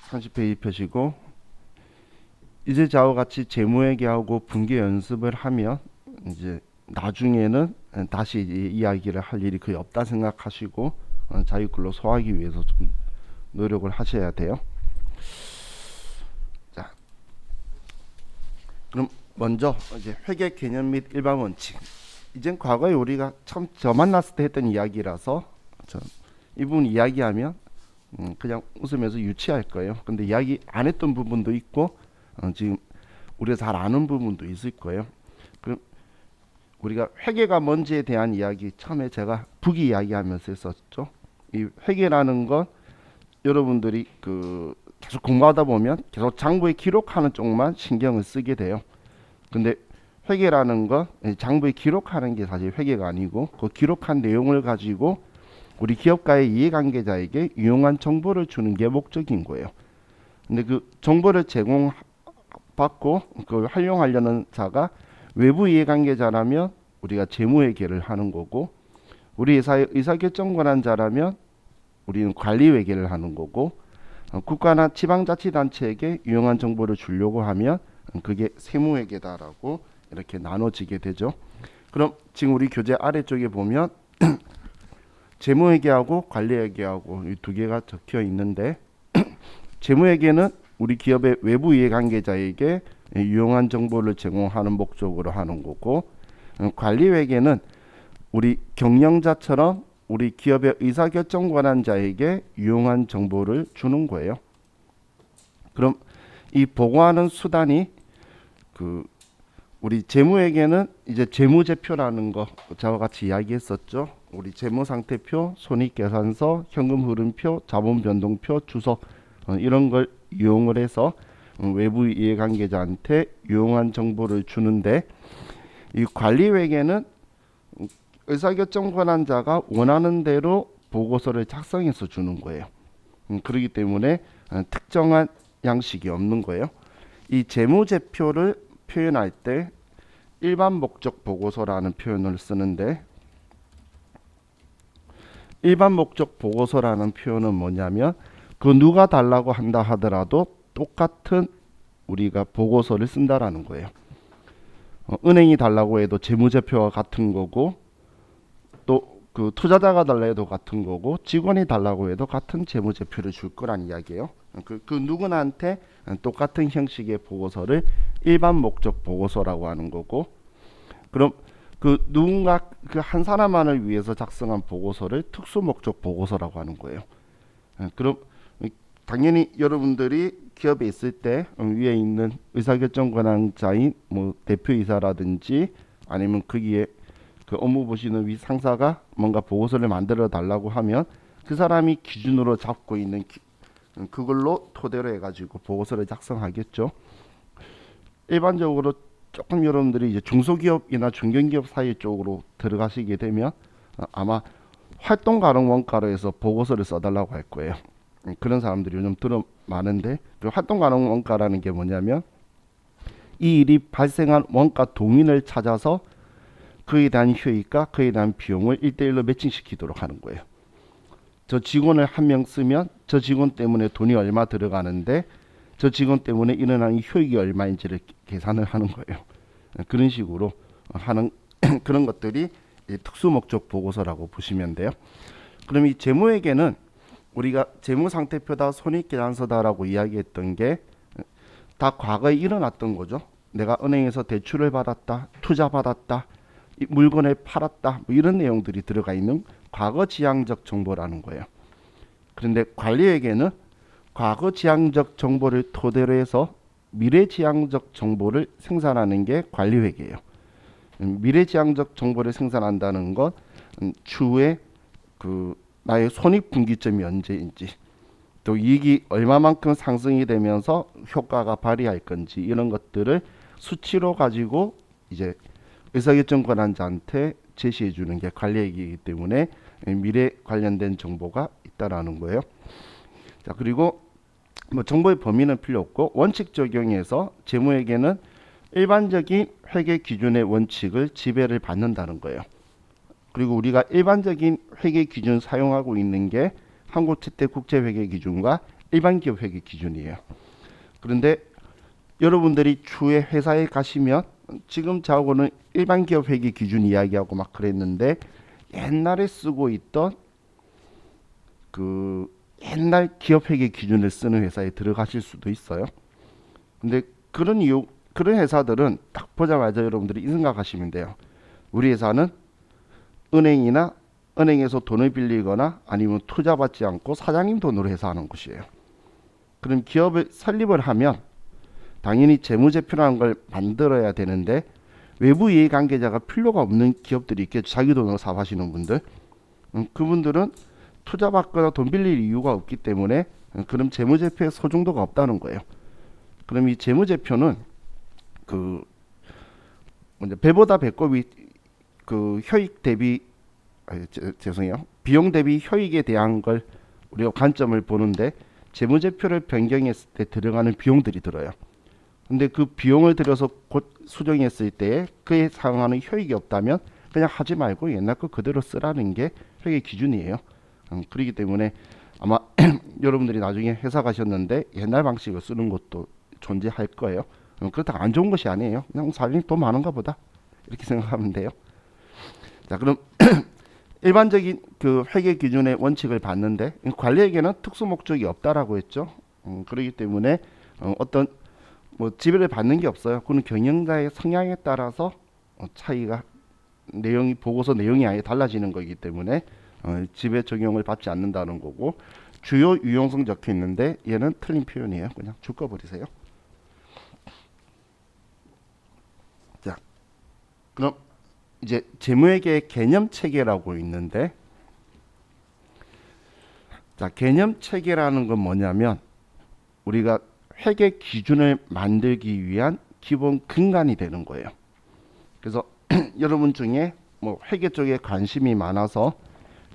30페이지 펴시고 이제 저와 같이 재무회계하고 분계 연습을 하면 이제 나중에는 다시 이야기를 할 일이 거의 없다 생각하시고 자유글로 소화하기 위해서 좀 노력을 하셔야 돼요. 자, 그럼 먼저 이제 회계 개념 및 일반 원칙. 이젠 과거에 우리가 처음 저 만났을 때 했던 이야기라서 이 부분 이야기하면 그냥 웃으면서 유치할 거예요. 근데 이야기 안 했던 부분도 있고 지금 우리가 잘 아는 부분도 있을 거예요. 그럼 우리가 회계가 뭔지에 대한 이야기 처음에 제가 부기 이야기하면서 했었죠. 이 회계라는 건 여러분들이 계속 공부하다 보면 계속 장부에 기록하는 쪽만 신경을 쓰게 돼요. 근데 회계라는 건 장부에 기록하는 게 사실 회계가 아니고 그 기록한 내용을 가지고 우리 기업가의 이해관계자에게 유용한 정보를 주는 게 목적인 거예요. 근데 그 정보를 제공받고 그걸 활용하려는 자가 외부 이해관계자라면 우리가 재무회계를 하는 거고, 우리 회사의 의사결정 권한자라면 우리는 관리회계를 하는 거고, 국가나 지방자치단체에게 유용한 정보를 주려고 하면 그게 세무회계다라고 이렇게 나눠지게 되죠. 그럼 지금 우리 교재 아래쪽에 보면 재무회계하고 관리회계하고 이 두 개가 적혀 있는데 재무회계는 우리 기업의 외부 이해관계자에게 유용한 정보를 제공하는 목적으로 하는 거고, 관리회계는 우리 경영자처럼 우리 기업의 의사결정 권한자에게 유용한 정보를 주는 거예요. 그럼 이 보고하는 수단이 우리 재무회계는 이제 재무제표라는 거 저와 같이 이야기했었죠. 우리 재무상태표, 손익계산서, 현금흐름표, 자본변동표, 주석 이런 걸 이용을 해서 외부 이해관계자한테 유용한 정보를 주는데, 이 관리회계는 의사결정 권한자가 원하는 대로 보고서를 작성해서 주는 거예요. 그렇기 때문에 특정한 양식이 없는 거예요. 이 재무제표를 표현할 때 일반 목적 보고서라는 표현을 쓰는데, 일반 목적 보고서라는 표현은 뭐냐면 누가 달라고 한다 하더라도 똑같은 우리가 보고서를 쓴다라는 거예요. 은행이 달라고 해도 재무제표와 같은 거고, 또 투자자가 달라 해도 같은 거고, 직원이 달라고 해도 같은 재무제표를 줄 거란 이야기예요. 그 누구나한테 똑같은 형식의 보고서를 일반 목적 보고서라고 하는 거고, 그럼 누군가 한 사람만을 위해서 작성한 보고서를 특수 목적 보고서라고 하는 거예요. 그럼 당연히 여러분들이 기업에 있을 때 위에 있는 의사결정 권한자인 대표이사라든지 아니면 거기에 업무 보시는 위 상사가 뭔가 보고서를 만들어 달라고 하면 그 사람이 기준으로 잡고 있는 그걸로 토대로 해가지고 보고서를 작성하겠죠. 일반적으로 조금 여러분들이 이제 중소기업이나 중견기업 사이 쪽으로 들어가시게 되면 아마 활동가능 원가로 해서 보고서를 써달라고 할 거예요. 그런 사람들이 요즘 많은데, 그 활동가능 원가라는 게 뭐냐면 이 일이 발생한 원가 동인을 찾아서 그에 대한 효익과 그에 대한 비용을 1대1로 매칭시키도록 하는 거예요. 저 직원을 한 명 쓰면 저 직원 때문에 돈이 얼마 들어가는데 저 직원 때문에 일어나는 효익이 얼마인지를 계산을 하는 거예요. 그런 식으로 하는 그런 것들이 특수목적 보고서라고 보시면 돼요. 그럼 이 재무회계는 우리가 재무상태표다, 손익계산서다라고 이야기했던 게 다 과거에 일어났던 거죠. 내가 은행에서 대출을 받았다, 투자 받았다, 물건을 팔았다, 이런 내용들이 들어가 있는 과거 지향적 정보라는 거예요. 그런데 관리회계는 과거 지향적 정보를 토대로 해서 미래 지향적 정보를 생산하는 게 관리회계예요. 미래 지향적 정보를 생산한다는 건 추후에 나의 손익분기점이 언제인지, 또 이익이 얼마만큼 상승이 되면서 효과가 발휘할 건지 이런 것들을 수치로 가지고 이제 의사결정 권한자한테 제시해 주는 게 관리회계이기 때문에 미래 관련된 정보가 있다라는 거예요. 자, 그리고 정보의 범위는 필요 없고 원칙 적용에서 재무회계는 일반적인 회계 기준의 원칙을 지배를 받는다는 거예요. 그리고 우리가 일반적인 회계 기준 사용하고 있는 게 한국재택국제회계 기준과 일반 기업 회계 기준이에요. 그런데 여러분들이 추후에 회사에 가시면 지금 저하고는 일반 기업 회계 기준 이야기하고 막 그랬는데 옛날에 쓰고 있던 그 옛날 기업 회계 기준을 쓰는 회사에 들어가실 수도 있어요. 근데 그런 회사들은 딱 보자마자 여러분들이 이 생각하시면 돼요. 우리 회사는 은행에서 돈을 빌리거나 아니면 투자받지 않고 사장님 돈으로 해서 하는 곳이에요. 그럼 기업을 설립을 하면 당연히 재무제표라는 걸 만들어야 되는데 외부 이해관계자가 필요가 없는 기업들이 있겠죠. 자기 돈으로 사업하시는 분들. 그분들은 투자받거나 돈 빌릴 이유가 없기 때문에 그럼 재무제표에 소중도가 없다는 거예요. 그럼 이 재무제표는 그 먼저 배보다 배꼽이 그 효익 대비 죄송해요. 비용 대비 효익에 대한 걸 우리가 관점을 보는데 재무제표를 변경했을 때 들어가는 비용들이 들어요. 근데 그 비용을 들여서 곧 수정했을 때에 그에 상응하는 효익이 없다면 그냥 하지 말고 옛날 거 그대로 쓰라는 게 회계 기준이에요. 그렇기 때문에 아마 여러분들이 나중에 회사 가셨는데 옛날 방식을 쓰는 것도 존재할 거예요. 그렇다고 안 좋은 것이 아니에요. 그냥 사장님 돈 많은가 보다 이렇게 생각하면 돼요. 자, 그럼 일반적인 그 회계 기준의 원칙을 봤는데 관리에게는 특수 목적이 없다라고 했죠. 그렇기 때문에 어떤 뭐 지배를 받는 게 없어요. 그는 경영자의 성향에 따라서 차이가 내용이 보고서 내용이 아예 달라지는 거기 때문에 지배 적용을 받지 않는다는 거고 주요 유용성 적혀 있는데 얘는 틀린 표현이에요. 그냥 줄거버리세요. 자, 그럼 이제 재무회계 개념 체계라고 있는데 자, 개념 체계라는 건 뭐냐면 우리가 회계 기준을 만들기 위한 기본 근간이 되는 거예요. 그래서 여러분 중에 뭐 회계 쪽에 관심이 많아서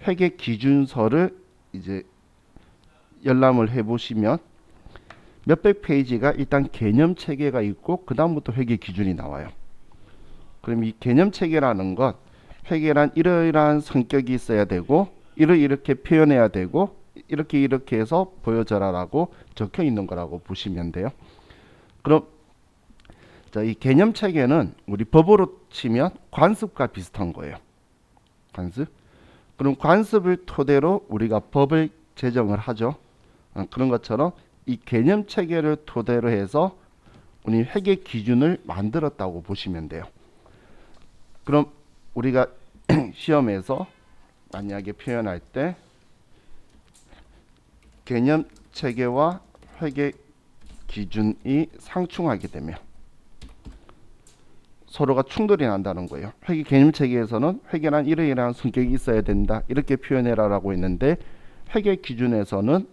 회계 기준서를 이제 열람을 해보시면 몇백 페이지가 일단 개념 체계가 있고 그 다음부터 회계 기준이 나와요. 그럼 이 개념 체계라는 건 회계란 이러이러한 성격이 있어야 되고 이렇게 표현해야 되고 이렇게 해서 보여져라라고 적혀 있는 거라고 보시면 돼요. 그럼 자, 이 개념 체계는 우리 법으로 치면 관습과 비슷한 거예요. 관습. 그럼 관습을 토대로 우리가 법을 제정을 하죠. 그런 것처럼 이 개념 체계를 토대로 해서 우리 회계 기준을 만들었다고 보시면 돼요. 그럼 우리가 시험에서 만약에 표현할 때 개념 체계와 회계 기준이 상충하게 되면 서로가 충돌이 난다는 거예요. 회계 개념 체계에서는 회계란 이러이러한 성격이 있어야 된다 이렇게 표현해라라고 했는데 회계 기준에서는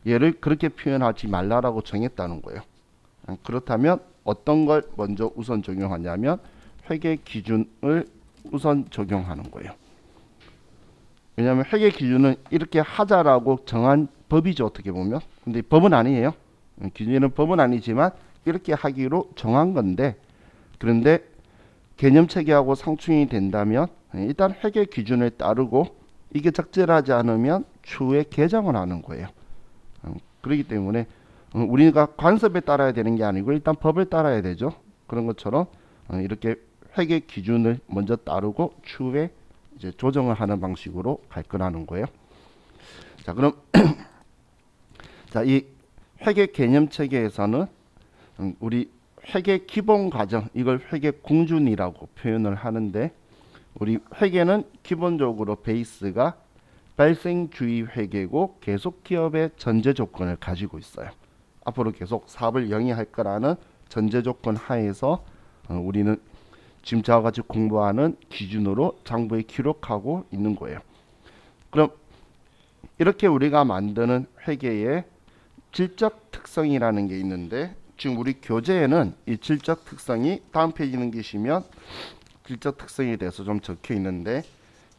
얘를 그렇게 표현하지 말라라고 정했다는 거예요. 그렇다면 어떤 걸 먼저 우선 적용하냐면 회계 기준을 우선 적용하는 거예요. 왜냐하면 회계 기준은 이렇게 하자라고 정한 법이죠. 어떻게 보면. 근데 법은 아니에요. 기준은 법은 아니지만 이렇게 하기로 정한 건데 그런데 개념 체계하고 상충이 된다면 일단 회계 기준을 따르고 이게 적절하지 않으면 추후에 개정을 하는 거예요. 그렇기 때문에 우리가 관습에 따라야 되는 게 아니고 일단 법을 따라야 되죠. 그런 것처럼 이렇게 회계 기준을 먼저 따르고 추후에 이제 조정을 하는 방식으로 발전하는 거예요. 자, 그럼 자, 이 회계 개념 체계에서는 우리 회계 기본 과정 이걸 회계 공준이라고 표현을 하는데 우리 회계는 기본적으로 베이스가 발생주의 회계고 계속 기업의 전제 조건을 가지고 있어요. 앞으로 계속 사업을 영위할 거라는 전제 조건 하에서 우리는 지금 저와 같이 공부하는 기준으로 장부에 기록하고 있는 거예요. 그럼 이렇게 우리가 만드는 회계의 질적 특성이라는 게 있는데 지금 우리 교재에는 이 질적 특성이 다음 페이지 넘기시면 질적 특성에 대해서 좀 적혀 있는데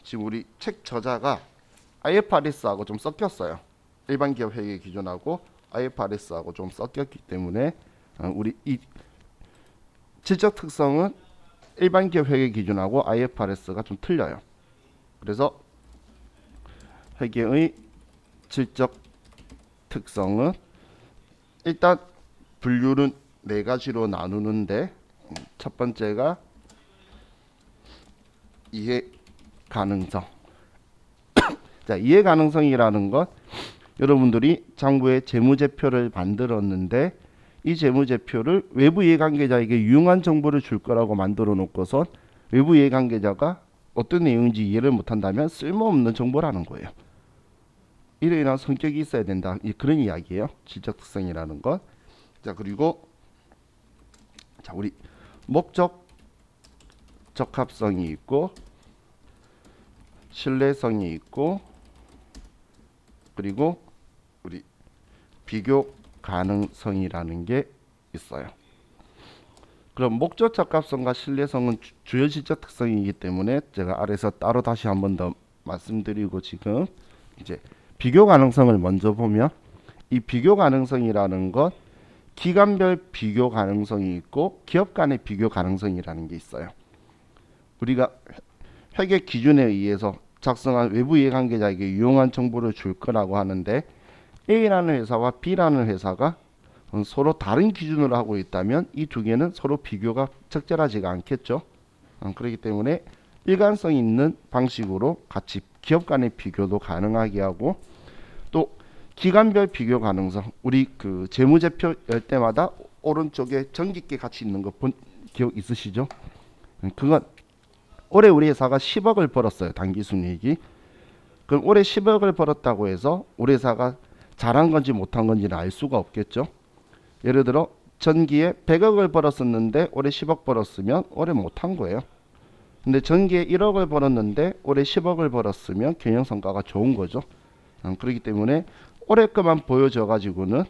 지금 우리 책 저자가 IFRS하고 좀 섞였어요. 일반 기업 회계 기준하고 IFRS하고 좀 섞였기 때문에 우리 이 질적 특성은 일반 기업 회계 기준하고 IFRS가 좀 틀려요. 그래서 회계의 질적 특성은 일단 분류는 네 가지로 나누는데 첫 번째가 이해 가능성. 자, 이해 가능성이라는 것 여러분들이 장부에 재무제표를 만들었는데 이 재무제표를 외부 이해관계자에게 유용한 정보를 줄 거라고 만들어 놓고선 외부 이해관계자가 어떤 내용인지 이해를 못한다면 쓸모없는 정보라는 거예요. 이로 인한 성격이 있어야 된다. 그런 이야기예요. 질적 특성이라는 것. 자, 그리고 자, 우리 목적 적합성이 있고 신뢰성이 있고 그리고 우리 비교 가능성이라는 게 있어요. 그럼 목적 적합성과 신뢰성은 주요 질적 특성이기 때문에 제가 아래서 따로 다시 한 번 더 말씀드리고 지금 이제 비교 가능성을 먼저 보면 이 비교 가능성이라는 것 기관별 비교 가능성이 있고 기업 간의 비교 가능성이라는 게 있어요. 우리가 회계 기준에 의해서 작성한 외부 이해관계자에게 유용한 정보를 줄 거라고 하는데 A라는 회사와 B라는 회사가 서로 다른 기준으로 하고 있다면 이 두 개는 서로 비교가 적절하지가 않겠죠. 그렇기 때문에 일관성 있는 방식으로 같이 기업 간의 비교도 가능하게 하고 또 기관별 비교 가능성 우리 그 재무제표 열 때마다 오른쪽에 전기계 같이 있는 거 본 기억 있으시죠? 그건 올해 우리 회사가 10억을 벌었어요. 당기순이익이. 그럼 올해 10억을 벌었다고 해서 우리 회사가 잘한 건지 못한 건지는 알 수가 없겠죠. 예를 들어 전기에 100억을 벌었었는데 올해 10억 벌었으면 올해 못한 거예요. 근데 전기에 1억을 벌었는데 올해 10억을 벌었으면 경영성과가 좋은 거죠. 그렇기 때문에 올해 것만 보여줘 가지고는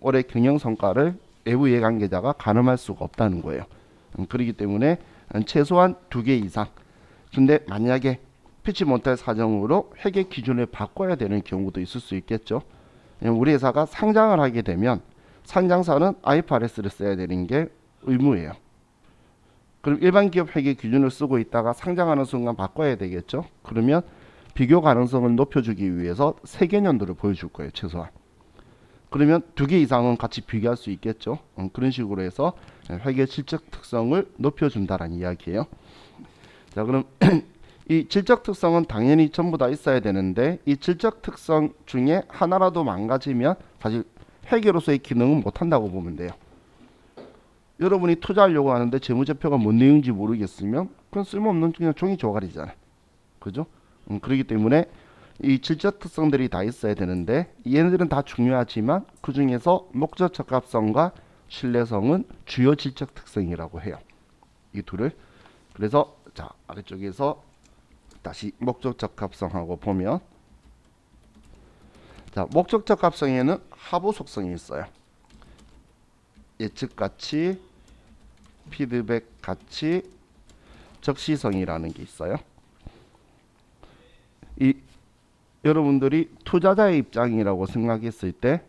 올해 경영성과를 외부 이해관계자가 가늠할 수가 없다는 거예요. 그렇기 때문에 최소한 2개 이상. 근데 만약에 피치 못할 사정으로 회계 기준을 바꿔야 되는 경우도 있을 수 있겠죠. 우리 회사가 상장을 하게 되면 상장사는 IFRS를 써야 되는 게 의무예요. 그럼 일반 기업 회계 기준을 쓰고 있다가 상장하는 순간 바꿔야 되겠죠. 그러면 비교 가능성을 높여주기 위해서 세계년도를 보여줄 거예요. 최소한. 그러면 2개 이상은 같이 비교할 수 있겠죠. 그런 식으로 해서 회계 질적 특성을 높여준다는 이야기예요. 자, 그럼 이 질적 특성은 당연히 전부 다 있어야 되는데 이 질적 특성 중에 하나라도 망가지면 사실 회계로서의 기능은 못한다고 보면 돼요. 여러분이 투자하려고 하는데 재무제표가 뭔 내용인지 모르겠으면 그건 쓸모없는 그냥 종이 조각이잖아요. 그죠? 그렇기 때문에 이 질적 특성들이 다 있어야 되는데 얘네들은 다 중요하지만 그 중에서 목적 적합성과 신뢰성은 주요 질적 특성이라고 해요. 이 둘을. 그래서 자 아래쪽에서 다시 목적 적합성하고 보면 자 목적 적합성에는 하부 속성이 있어요. 예측 가치, 피드백 가치, 적시성이라는 게 있어요. 이 여러분들이 투자자의 입장이라고 생각했을 때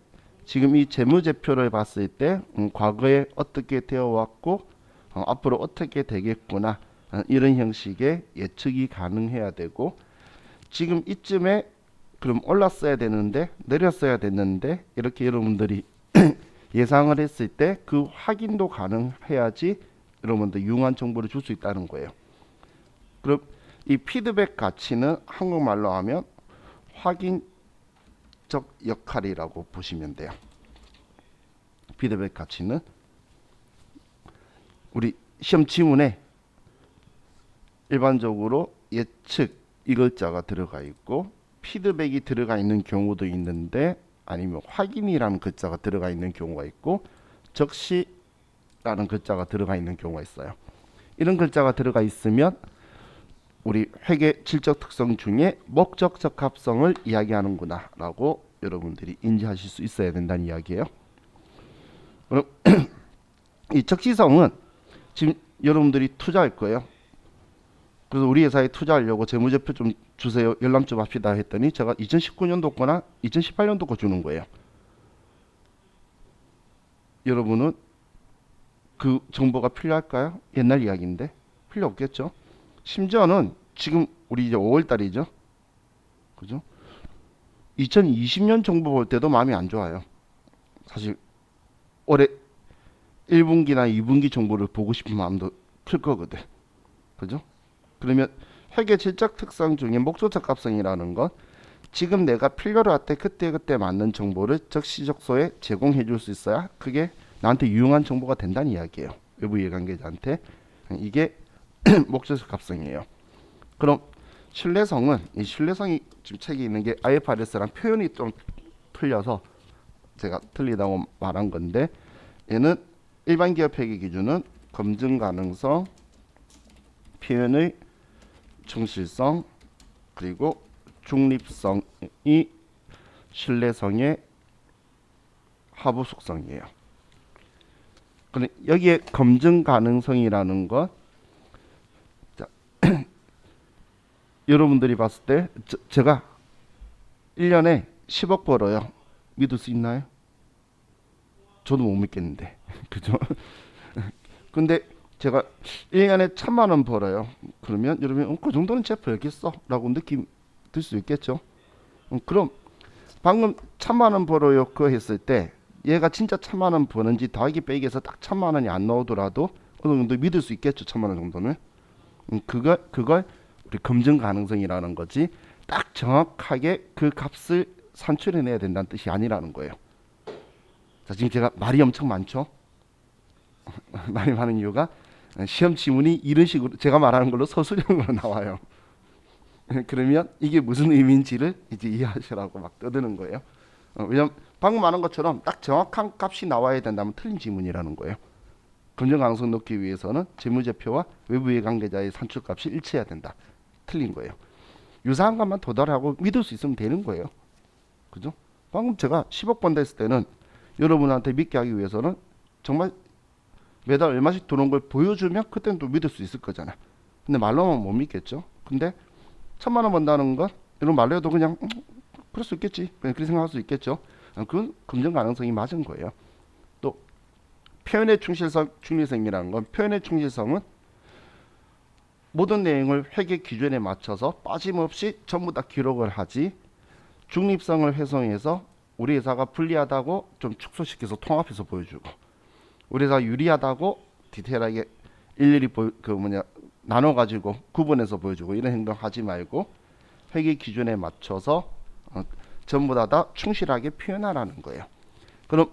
지금 이 재무제표를 봤을 때 과거에 어떻게 되어 왔고 앞으로 어떻게 되겠구나 이런 형식의 예측이 가능해야 되고 지금 이쯤에 그럼 올랐어야 되는데 내렸어야 됐는데 이렇게 여러분들이 예상을 했을 때 그 확인도 가능해야지 여러분들 유용한 정보를 줄 수 있다는 거예요. 그럼 이 피드백 가치는 한국말로 하면 확인적 역할이라고 보시면 돼요. 피드백 가치는 우리 시험 지문에 일반적으로 예측 이 글자가 들어가 있고 피드백이 들어가 있는 경우도 있는데 아니면 확인이라는 글자가 들어가 있는 경우가 있고 적시라는 글자가 들어가 있는 경우가 있어요. 이런 글자가 들어가 있으면 우리 회계 질적 특성 중에 목적 적합성을 이야기하는구나 라고 여러분들이 인지하실 수 있어야 된다는 이야기예요. 그럼 이 적시성은 지금 여러분들이 투자할 거예요. 그래서 우리 회사에 투자하려고 재무제표 좀 주세요. 열람 좀 합시다 했더니 제가 2019년도 거나 2018년도 거 주는 거예요. 여러분은 그 정보가 필요할까요? 옛날 이야기인데 필요 없겠죠. 심지어는 지금 우리 이제 5월 달이죠. 그죠? 2020년 정보 볼 때도 마음이 안 좋아요. 사실 올해 1분기나 2분기 정보를 보고 싶은 마음도 클 거거든. 그죠? 그러면 회계 질적 특성 중에 목조적 합성이라는 건 지금 내가 필요로 할 때 그때그때 맞는 정보를 적시적소에 제공해 줄 수 있어야 그게 나한테 유용한 정보가 된다는 이야기예요. 외부 이해관계자한테. 이게 목조적 합성이에요. 그럼 신뢰성은 이 신뢰성이 지금 책에 있는 게 IFRS랑 표현이 좀 틀려서 제가 틀리다고 말한 건데 얘는 일반 기업 회계 기준은 검증 가능성, 표현의 충실성, 그리고 중립성이 신뢰성의 하부 속성이에요. 근데 여기에 검증 가능성이라는 건 자, 여러분들이 봤을 때 제가 1년에 10억 벌어요. 믿을 수 있나요? 저도 못 믿겠는데. 그죠? 근데 제가 1년에 1,000만 원 벌어요. 그러면 여러분 그 정도는 제 벌겠어 라고 느낌 들 수 있겠죠. 그럼 방금 1,000만 원 벌어요 그거 했을 때 얘가 진짜 1,000만 원 버는지 더하기 빼기 해서 딱 1,000만 원이 안 나오더라도 어느 정도 믿을 수 있겠죠. 1,000만 원 정도는. 그걸 우리 검증 가능성이라는 거지. 딱 정확하게 그 값을 산출해내야 된다는 뜻이 아니라는 거예요. 자, 지금 제가 말이 엄청 많죠. 말이 많은 이유가 시험 지문이 이런 식으로 제가 말하는 걸로 서술형으로 나와요. 그러면 이게 무슨 의미인지를 이제 이해하시라고 막 떠드는 거예요. 왜냐면 방금 말한 것처럼 딱 정확한 값이 나와야 된다면 틀린 지문이라는 거예요. 검증 가능성 놓기 위해서는 재무제표와 외부의 관계자의 산출값이 일치해야 된다. 틀린 거예요. 유사한 것만 도달하고 믿을 수 있으면 되는 거예요. 그죠? 방금 제가 10억 번다 했을 때는 여러분한테 믿게 하기 위해서는 정말 매달 얼마씩 들어온 걸 보여주면 그때는 또 믿을 수 있을 거잖아. 근데 말로만 못 믿겠죠. 근데 1,000만 원 번다는 건 이런 말로 해도 그냥 그럴 수 있겠지. 그냥 그렇게 생각할 수 있겠죠. 그건 검증 가능성이 맞은 거예요. 또 표현의 충실성, 중립성이라는 건 표현의 충실성은 모든 내용을 회계 기준에 맞춰서 빠짐없이 전부 다 기록을 하지 중립성을 훼손해서 우리 회사가 불리하다고 좀 축소시켜서 통합해서 보여주고 우리 회사가 유리하다고 디테일하게 일일이 나눠 가지고 구분해서 보여주고 이런 행동 하지 말고 회계 기준에 맞춰서 전부 다 충실하게 표현하라는 거예요. 그럼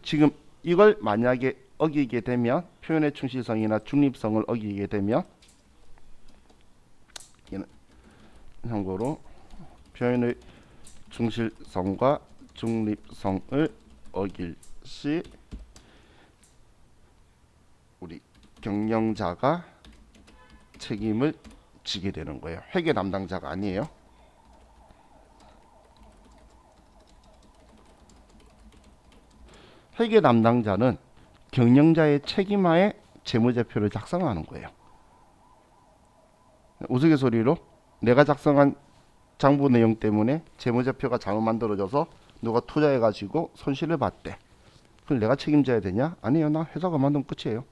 지금 이걸 만약에 어기게 되면 표현의 충실성이나 중립성을 어기게 되면 참고로 표현의 충실성과 중립성을 어길 시 우리 경영자가 책임을 지게 되는 거예요. 회계 담당자가 아니에요. 회계 담당자는 경영자의 책임하에 재무제표를 작성하는 거예요. 우스갯소리로 내가 작성한 장부 내용 때문에 재무제표가 잘못 만들어져서 누가 투자해가지고 손실을 봤대. 그걸 내가 책임져야 되냐? 아니요, 나 회사가 만들면 끝이에요.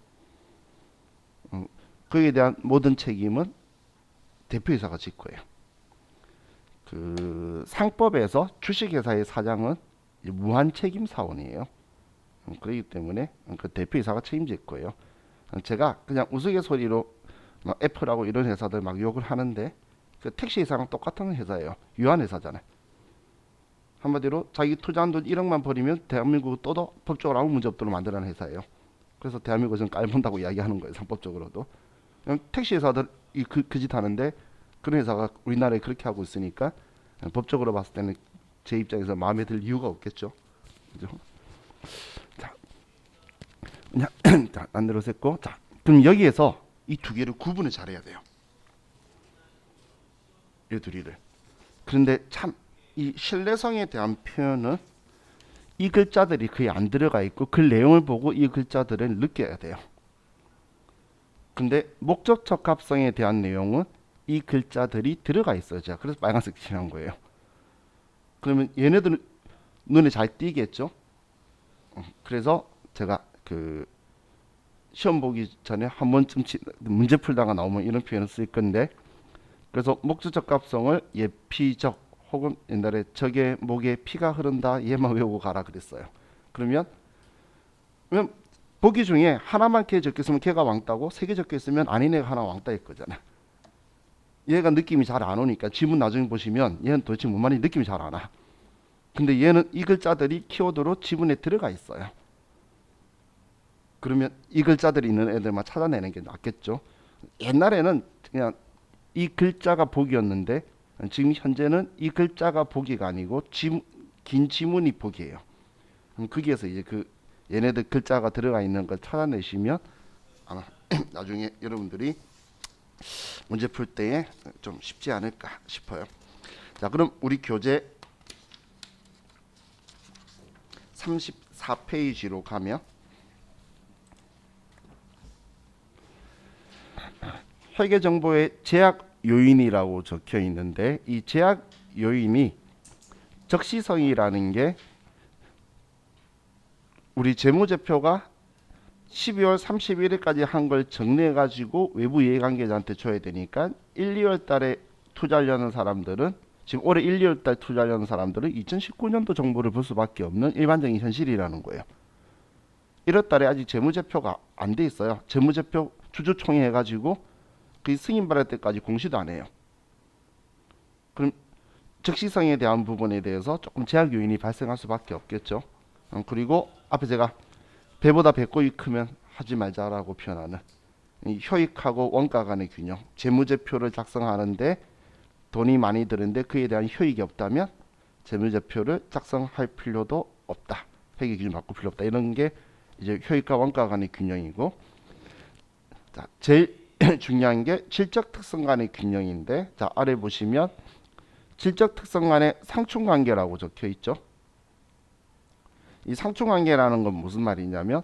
그에 대한 모든 책임은 대표이사가 질 거예요. 그 상법에서 주식회사의 사장은 무한 책임 사원이에요. 그렇기 때문에 그 대표이사가 책임질 거예요. 제가 그냥 우스갯소리로 막 애플하고 이런 회사들 막 욕을 하는데 그 택시 회사랑 똑같은 회사예요. 유한 회사잖아요. 한마디로 자기 투자한 돈 1억만 버리면 대한민국 또도 법적으로 아무 문제 없도록 만드는 회사예요. 그래서 대한민국은 깔본다고 이야기하는 거예요. 상법적으로도. 택시 회사들 그 짓 하는데 그런 회사가 우리나라에 그렇게 하고 있으니까 법적으로 봤을 때는 제 입장에서 마음에 들 이유가 없겠죠. 그죠? 자, 자, 안 들어섰고, 자, 그럼 여기에서 이 두 개를 구분을 잘해야 돼요. 이 둘이를. 그런데 참 이 신뢰성에 대한 표현은 이 글자들이 거의 안 들어가 있고 그 내용을 보고 이 글자들을 느껴야 돼요. 근데 목적적 합성에 대한 내용은 이 글자들이 들어가 있어요. 제가 그래서 빨간색 칠한 거예요. 그러면 얘네들은 눈에 잘 띄겠죠. 그래서 제가 그 시험 보기 전에 한 번쯤 문제 풀다가 나오면 이런 표현을 쓸 건데, 그래서 목적적 합성을 예피적, 혹은 옛날에 적의 목에 피가 흐른다 얘만 외우고 가라 그랬어요. 그러면 보기 중에 하나만 걔 적혀 있으면 걔가 왕따고 세 개 적혀 있으면 아닌 애가 하나 왕따일 거잖아. 얘가 느낌이 잘 안 오니까 지문 나중에 보시면 얘는 도대체 뭔 말인지 느낌이 잘 안 와. 근데 얘는 이 글자들이 키워드로 지문에 들어가 있어요. 그러면 이 글자들이 있는 애들만 찾아내는 게 낫겠죠. 옛날에는 그냥 이 글자가 복이었는데 지금 현재는 이 글자가 복이가 아니고 긴 지문이 복이에요. 그럼 거기에서 이제 그 얘네들 글자가 들어가 있는 걸 찾아내시면 아마 나중에 여러분들이 문제 풀 때에 좀 쉽지 않을까 싶어요. 자, 그럼 우리 교재 34페이지로 가면 회계 정보에 제약 요인이라고 적혀 있는데 이 제약 요인이 적시성이라는 게 우리 재무제표가 12월 31일까지 한 걸 정리해 가지고 외부 이해관계자한테 줘야 되니까 1, 2월 달에 투자하려는 사람들은 지금 올해 1, 2월 달 투자하려는 사람들은 2019년도 정보를 볼 수밖에 없는 일반적인 현실이라는 거예요. 1월 달에 아직 재무제표가 안 돼 있어요. 재무제표 주주총회 해가지고 그 승인 받을 때까지 공시도 안 해요. 그럼 적시성에 대한 부분에 대해서 조금 제약 요인이 발생할 수밖에 없겠죠. 그리고 앞에 제가 배보다 배꼽이 크면 하지 말자라고 표현하는 이 효익하고 원가 간의 균형, 재무제표를 작성하는데 돈이 많이 드는데 그에 대한 효익이 없다면 재무제표를 작성할 필요도 없다. 회계 기준 바꿀 필요 없다. 이런 게 이제 효익과 원가 간의 균형이고, 자, 제일 중요한 게 질적 특성 간의 균형인데, 자, 아래 보시면 질적 특성 간의 상충관계라고 적혀 있죠. 이 상충관계라는 건 무슨 말이냐면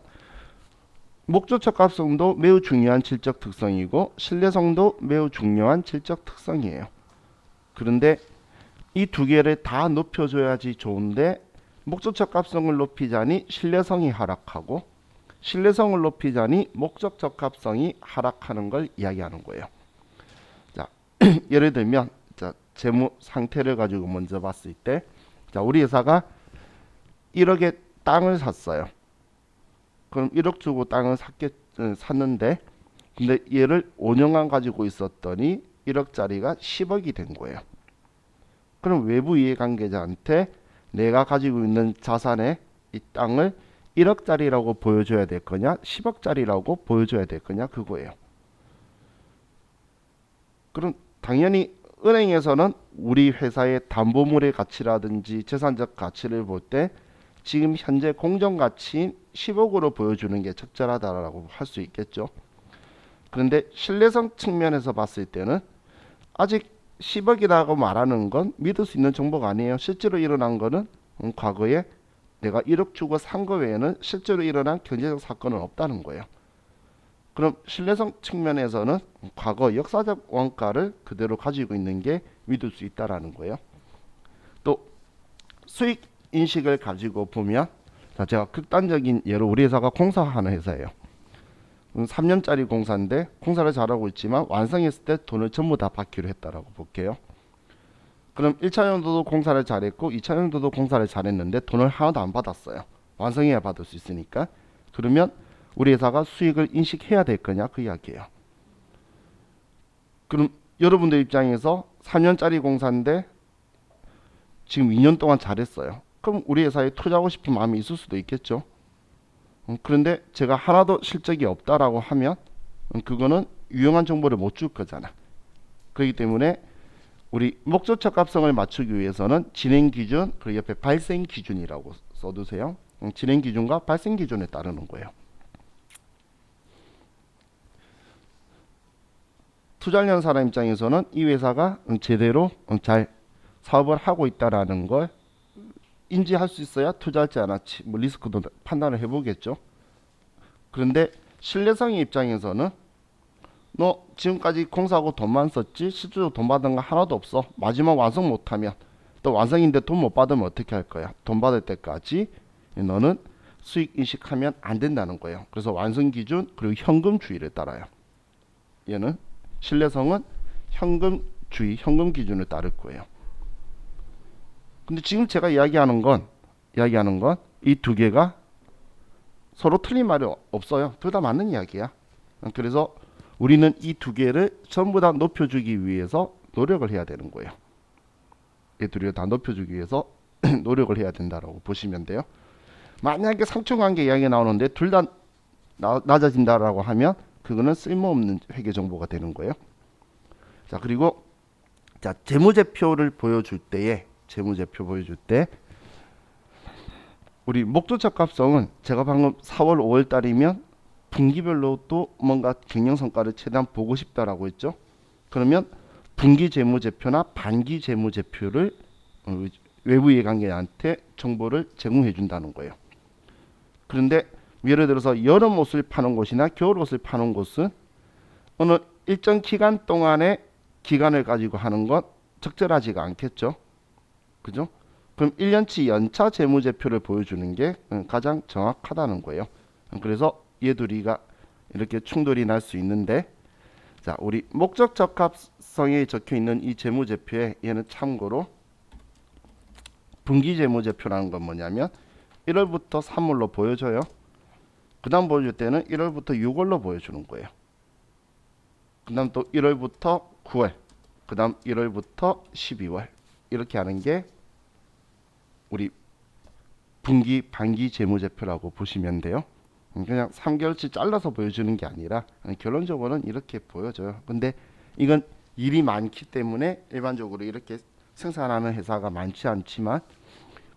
목조 적합성도 매우 중요한 질적 특성이고 신뢰성도 매우 중요한 질적 특성이에요. 그런데 이 두 개를 다 높여줘야지 좋은데 목적 적합성을 높이자니 신뢰성이 하락하고 신뢰성을 높이자니 목적 적합성이 하락하는 걸 이야기하는 거예요. 자, 예를 들면 자, 재무 상태를 가지고 먼저 봤을 때, 자, 우리 회사가 1억의 땅을 샀어요. 그럼 1억 주고 땅을 샀는데 근데 얘를 5년간 가지고 있었더니 1억짜리가 10억이 된 거예요. 그럼 외부 이해관계자한테 내가 가지고 있는 자산의 이 땅을 1억짜리라고 보여줘야 될 거냐 10억짜리라고 보여줘야 될 거냐 그거예요. 그럼 당연히 은행에서는 우리 회사의 담보물의 가치라든지 재산적 가치를 볼 때 지금 현재 공정가치인 10억으로 보여주는 게 적절하다라고 할 수 있겠죠. 그런데 신뢰성 측면에서 봤을 때는 아직 10억이라고 말하는 건 믿을 수 있는 정보가 아니에요. 실제로 일어난 거는 과거에 내가 1억 주고 산 거 외에는 실제로 일어난 경제적 사건은 없다는 거예요. 그럼 신뢰성 측면에서는 과거 역사적 원가를 그대로 가지고 있는 게 믿을 수 있다라는 거예요. 또 수익 인식을 가지고 보면, 자, 제가 극단적인 예로 우리 회사가 공사하는 회사예요. 3년짜리 공사인데 공사를 잘하고 있지만 완성했을 때 돈을 전부 다 받기로 했다라고 볼게요. 그럼 1차년도도 공사를 잘했고 2차년도도 공사를 잘했는데 돈을 하나도 안 받았어요. 완성해야 받을 수 있으니까. 그러면 우리 회사가 수익을 인식해야 될 거냐 그 이야기예요. 그럼 여러분들 입장에서 3년짜리 공사인데 지금 2년 동안 잘했어요. 그럼 우리 회사에 투자하고 싶은 마음이 있을 수도 있겠죠. 그런데 제가 하나도 실적이 없다라고 하면 그거는 유용한 정보를 못 줄 거잖아. 그렇기 때문에 우리 목적 적합성을 맞추기 위해서는 진행 기준 그리고 옆에 발생 기준이라고 써두세요. 진행 기준과 발생 기준에 따르는 거예요. 투자하려는 사람 입장에서는 이 회사가 제대로 잘 사업을 하고 있다라는 걸 인지할 수 있어야 투자할지 않았지 뭐 리스크도 판단을 해보겠죠. 그런데 신뢰성의 입장에서는 너 지금까지 공사하고 돈만 썼지 실제로 돈 받은 거 하나도 없어. 마지막 완성 못하면 또 완성인데 돈 못 받으면 어떻게 할 거야. 돈 받을 때까지 너는 수익 인식하면 안 된다는 거예요. 그래서 완성 기준 그리고 현금주의를 따라요. 얘는 신뢰성은 현금주의, 현금 기준을 따를 거예요. 근데 지금 제가 이야기하는 건 이 두 개가 서로 틀린 말이 없어요. 둘 다 맞는 이야기야. 그래서 우리는 이 두 개를 전부 다 높여주기 위해서 노력을 해야 되는 거예요. 이 두 개를 다 높여주기 위해서 노력을 해야 된다라고 보시면 돼요. 만약에 상충관계 이야기 나오는데 둘 다 낮아진다라고 하면 그거는 쓸모없는 회계 정보가 되는 거예요. 자, 그리고 자, 재무제표를 보여줄 때에 우리 목조적 합성은 제가 방금 4월 5월 달이면 분기별로 또 뭔가 경영 성과를 최대한 보고 싶다라고 했죠. 그러면 분기 재무제표나 반기 재무제표를 외부 이해관계자한테 정보를 제공해 준다는 거예요. 그런데 예를 들어서 여름 옷을 파는 곳이나 겨울 옷을 파는 곳은 어느 일정 기간 동안의 기간을 가지고 하는 건 적절하지가 않겠죠. 그죠? 그럼 1년치 연차 재무제표를 보여주는 게 가장 정확하다는 거예요. 그래서 얘 둘이가 이렇게 충돌이 날 수 있는데, 자, 우리 목적 적합성에 적혀 있는 이 재무제표에 얘는 참고로 분기 재무제표라는 건 뭐냐면 1월부터 3월로 보여줘요. 그 다음 보여줄 때는 1월부터 6월로 보여주는 거예요. 그 다음 또 1월부터 9월, 그 다음 1월부터 12월 이렇게 하는 게 우리 분기, 반기 재무제표라고 보시면 돼요. 그냥 3개월치 잘라서 보여주는 게 아니라 결론적으로는 이렇게 보여져요. 근데 이건 일이 많기 때문에 일반적으로 이렇게 생산하는 회사가 많지 않지만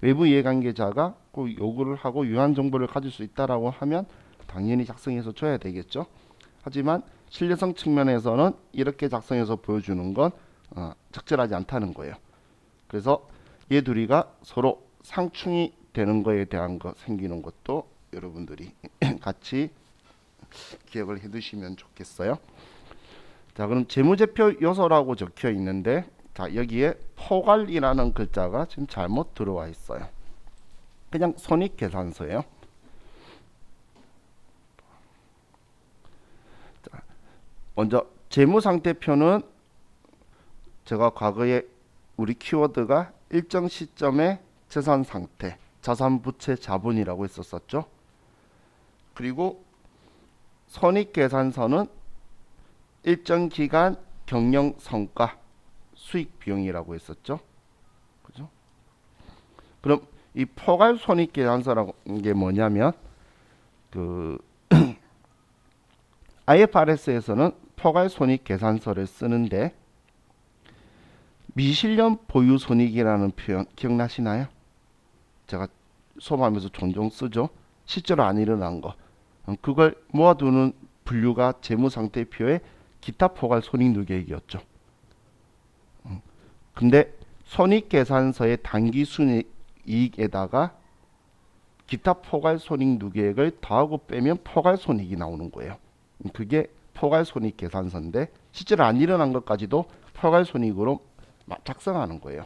외부 이해관계자가 꼭 요구를 하고 유한 정보를 가질 수 있다라고 하면 당연히 작성해서 줘야 되겠죠. 하지만 신뢰성 측면에서는 이렇게 작성해서 보여주는 건 적절하지 않다는 거예요. 그래서 얘 둘이가 서로 상충이 되는 거에 대한 거 생기는 것도 여러분들이 같이 기억을 해두시면 좋겠어요. 자, 그럼 재무제표 요소라고 적혀 있는데, 자, 여기에 포괄이라는 글자가 지금 잘못 들어와 있어요. 그냥 손익계산서예요. 자, 먼저 재무상태표는 제가 과거에 우리 키워드가 일정 시점의 재산 상태, 자산, 부채, 자본이라고 했었었죠. 그리고 손익계산서는 일정 기간 경영 성과, 수익 비용이라고 했었죠. 그죠? 그럼 이 포괄 손익계산서라는 게 뭐냐면 그 IFRS에서는 포괄 손익계산서를 쓰는데 미실현 보유 손익이라는 표현 기억나시나요? 제가 수업하면서 종종 쓰죠. 실제로 안 일어난 거. 그걸 모아두는 분류가 재무상태표의 기타 포괄 손익 누계액이었죠. 근데 손익계산서의 단기 순이익에다가 기타 포괄 손익 누계액을 더하고 빼면 포괄 손익이 나오는 거예요. 그게 포괄 손익 계산서인데 실제로 안 일어난 것까지도 포괄 손익으로 작성하는 거예요.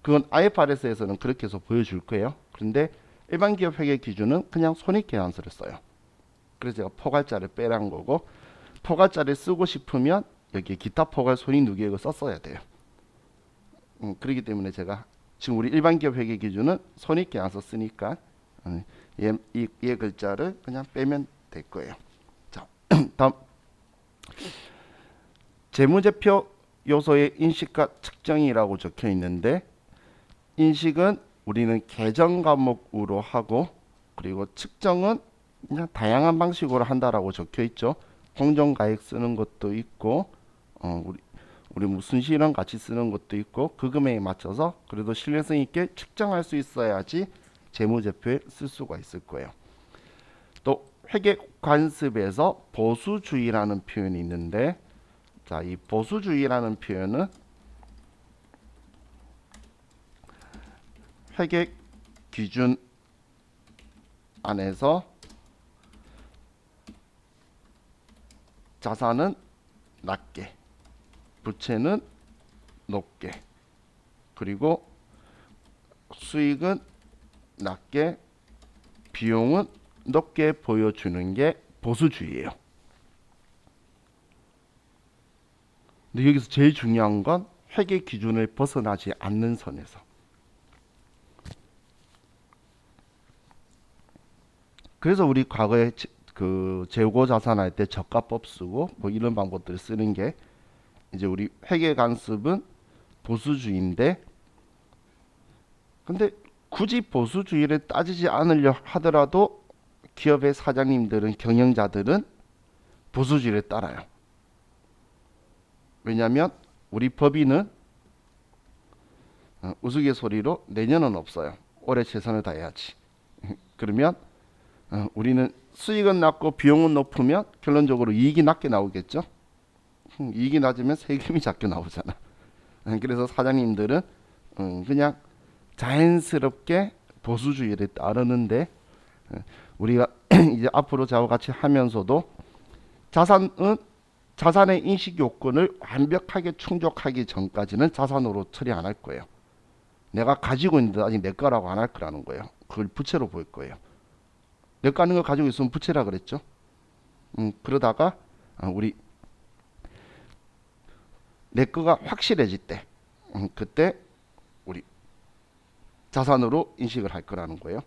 그건 IFRS에서는 그렇게 해서 보여줄 거예요. 그런데 일반 기업 회계 기준은 그냥 손익 계산서를 써요. 그래서 제가 포괄자를 빼란 거고, 포괄자를 쓰고 싶으면 여기 기타 포괄 손익 누계액을 썼어야 돼요. 그렇기 때문에 제가 지금 우리 일반 기업 회계 기준은 손익 계산서 쓰니까 얘 글자를 그냥 빼면 될 거예요. 자, 다음 재무제표 요소의 인식과 측정이라고 적혀 있는데, 인식은 우리는 계정 과목으로 하고, 그리고 측정은 그냥 다양한 방식으로 한다라고 적혀 있죠. 공정가액 쓰는 것도 있고, 우리 무슨 실현 같이 쓰는 것도 있고, 그 금액에 맞춰서 그래도 신뢰성 있게 측정할 수 있어야지 재무제표에 쓸 수가 있을 거예요. 또 회계 관습에서 보수주의라는 표현이 있는데, 자, 이 보수주의라는 표현은 회계 기준 안에서 자산은 낮게, 부채는 높게, 그리고 수익은 낮게, 비용은 높게 보여주는 게 보수주의예요. 근데 여기서 제일 중요한 건 회계 기준을 벗어나지 않는 선에서. 그래서 우리 과거에 그 재고 자산할 때 저가법 쓰고 뭐 이런 방법들을 쓰는 게 이제 우리 회계 관습은 보수주의인데 근데 굳이 보수주의를 따지지 않으려 하더라도 기업의 사장님들은 경영자들은 보수주의를 따라요. 왜냐하면 우리 법인은 우스갯소리로 내년은 없어요. 올해 최선을 다해야지. 그러면 우리는 수익은 낮고 비용은 높으면 결론적으로 이익이 낮게 나오겠죠. 이익이 낮으면 세금이 작게 나오잖아. 그래서 사장님들은 그냥 자연스럽게 보수주의를 따르는데 우리가 이제 앞으로 저와 같이 하면서도 자산은 자산의 인식 요건을 완벽하게 충족하기 전까지는 자산으로 처리 안 할 거예요. 내가 가지고 있는데 아직 내 거라고 안 할 거라는 거예요. 그걸 부채로 볼 거예요. 내 거 아닌 걸 가지고 있으면 부채라 그랬죠. 그러다가 우리 내 거가 확실해질 때 그때 우리 자산으로 인식을 할 거라는 거예요.